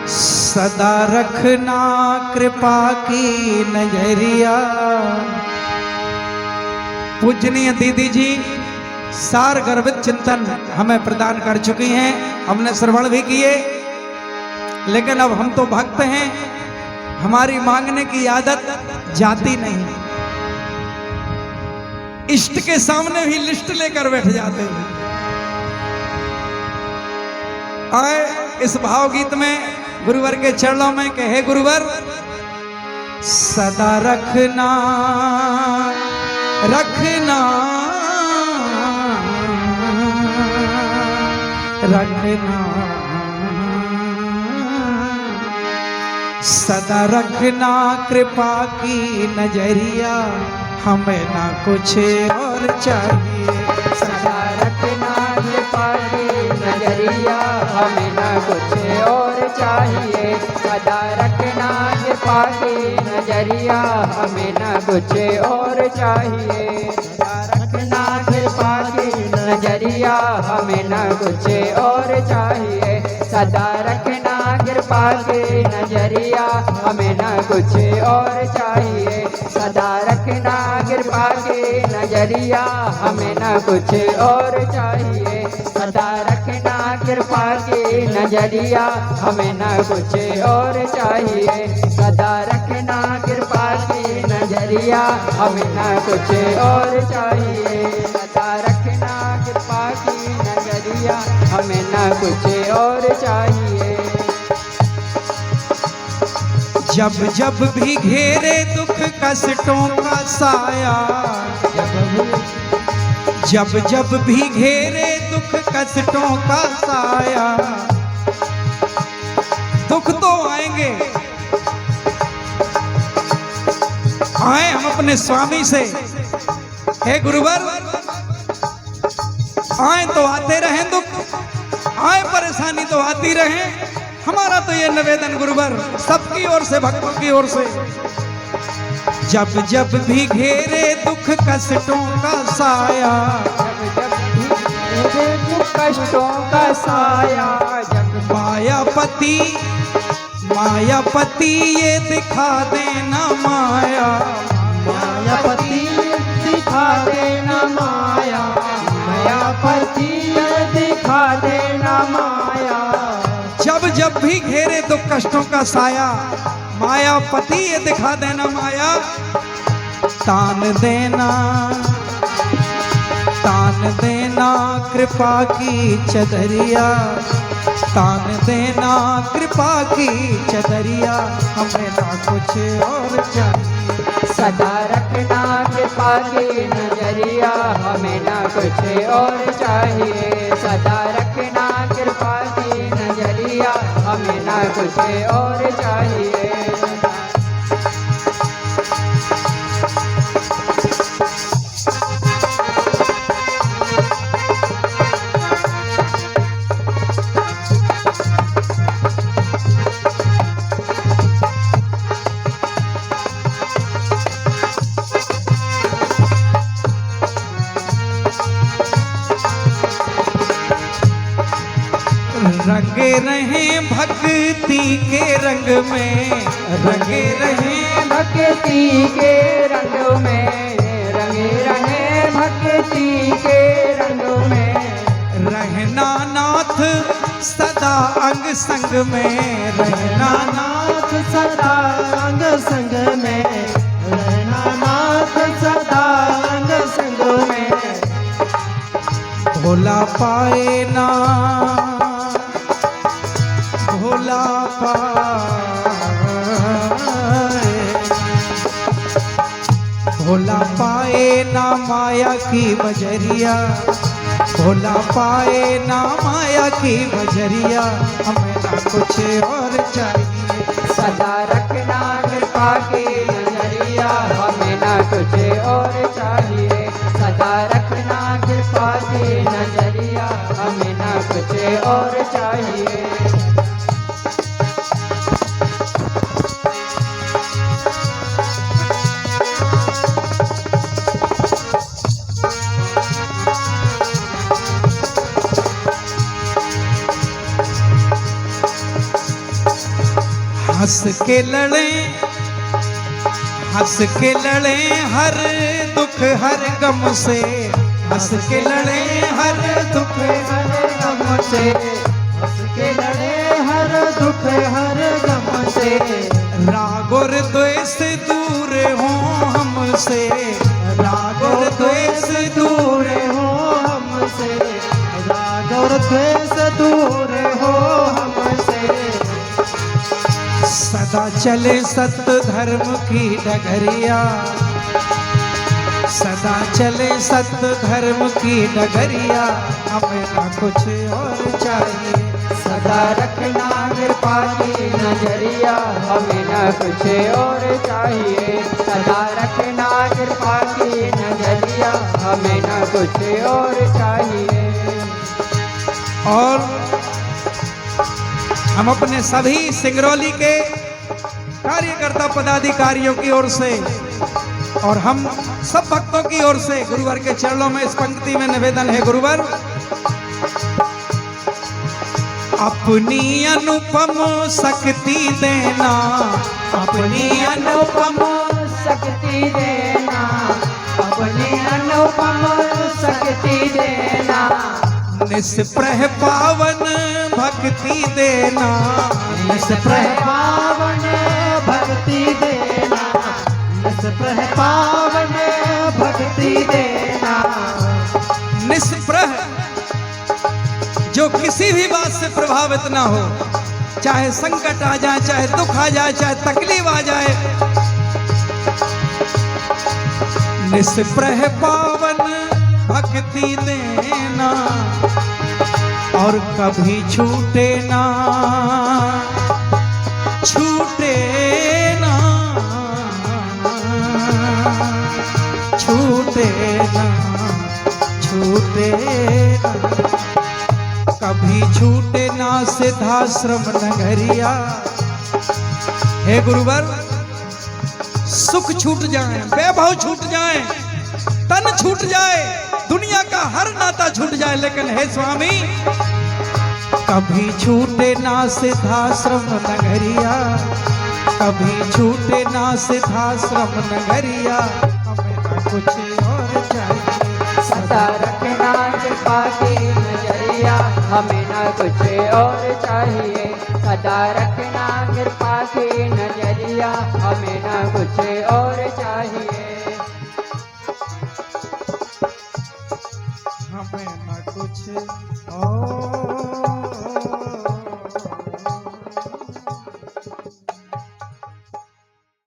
सदा रखना कृपा की नजरिया। पूजनीय दीदी जी सार गर्भित चिंतन हमें प्रदान कर चुकी हैं, हमने श्रवण भी किए, लेकिन अब हम तो भक्त हैं, हमारी मांगने की आदत जाती नहीं। इष्ट के सामने भी लिस्ट लेकर बैठ जाते हैं। आए इस भावगीत में गुरुवर के चरणों में कहे गुरुवर सदा रखना रखना रखना सदा रखना कृपा की नजरिया, हमें ना कुछ और चाहिए। सदा रखना कृपा की नजरिया, हमें ना कुछ और चाहिए। सदा रखना कृपा की नजरिया, हमें ना कुछ और चाहिए। सदा रखना कृपा की नजरिया, हमें ना कुछ और चाहिए। सदा रखना कृपा की नजरिया, हमें ना कुछ और चाहिए। सदा रखना कृपा की नजरिया, हमें ना कुछ और चाहिए। सदा रखना कृपा की नजरिया, हमें ना कुछ और चाहिए। सदा रखना कृपा की नजरिया, हमें ना कुछ और चाहिए। सदा रखना कृपा की नजरिया, हमें ना कुछ और चाहिए। जब जब भी घेरे दुख कष्टों का साया, जब जब भी घेरे दुख कष्टों का साया, दुख तो आएंगे, आए हम अपने स्वामी से, हे गुरुवर आए तो आते रहें दुख, आए परेशानी तो आती रहे। हमारा तो ये निवेदन गुरुवर सबकी ओर से, भक्तों की ओर से, जब जब भी घेरे दुख कष्टों का साया, जब जब दुख कष्टों का साया, जब मायापति मायापति ये दिखा देना माया, मायापति दिखा देना माया, मायापति दिखा देना माया। जब जब भी घेरे दुख कष्टों का साया, मायापति ये दिखा देना माया। तान देना कृपा की चदरिया, तान देना कृपा की चदरिया, हमें ना कुछ और चाहिए। सदा रखना कृपा की नजरिया, हमें ना कुछ और चाहिए। सदा रखना कृपा की नजरिया, हमें ना कुछ और चाहिए। रंगे रहें भक्ति के रंग में, रंगे रहें भक्ति के रंग में, रंगे रहे भक्ति के रंग में। रहना नाथ सदा अंग संग में, रहना नाथ सदा अंग संग में, रहना नाथ सदा अंग संग में। भोला पाए ना भोला भोला पाए ना माया की बजरिया, भोला पाए ना माया की बजरिया, हमें ना कुछ और चाहिए। सदा रखना कृपा की नजरिया, हमें ना कुछ और चाहिए। सदा रखना कृपा की नजरिया, हमें ना कुछ और चाहिए। हंस के लड़े, हंस के लड़े हर दुख हर गम से, हंस के लड़े हर दुख हर गम से, हंस के लड़े हर दुख हर गम से। राग और द्वेष दूर हो हमसे, राग और द्वेष दूर हो हमसे, राग और द्वेष दूर हो हमसे। सदा चले सत्य धर्म की डगरिया, सदा चले सत्य धर्म की डगरिया, हमें ना कुछ और चाहिए। सदा रखना कृपा की नजरिया, हमें न कुछ और चाहिए। सदा रखना कृपा की नजरिया, हमें न कुछ और चाहिए। और हम अपने सभी सिंगरौली के कार्यकर्ता पदाधिकारियों की ओर से और हम सब भक्तों की ओर से गुरुवर के चरणों में इस पंक्ति में निवेदन है। गुरुवर, अपनी अनुपम शक्ति देना, अपनी अनुपम शक्ति देना, अपनी अनुपम शक्ति देना। निष्प्रह पावन भक्ति देना, निष्प्रह पावन भक्ति देना, निष्प्रह पावन भक्ति देना। निष्प्रह जो किसी भी बात से प्रभावित ना हो, चाहे संकट आ जाए, चाहे दुख आ जाए, चाहे तकलीफ आ जाए, निष्प्रह पावन भक्ति देना और कभी छूटे ना, छूटे ना, छूटे ना, छूटे ना, कभी छूटे ना सिद्धाश्रम नगरिया। हे गुरुवर, सुख छूट जाए, वैभव छूट जाए, तन छूट जाए, दुनिया का हर नाता छूट जाए, लेकिन हे स्वामी कभी छूटे ना सिद्धाश्रम नगरिया, कभी छूटे ना सिद्धाश्रम नगरिया, हमें ना कुछ और चाहिए। सदा रखना कृपा की नजरिया, हमें न कुछ और चाहिए। सदा रखना कृपा की नजरिया, हमें न कुछ और चाहिए। हमें ना कुछ और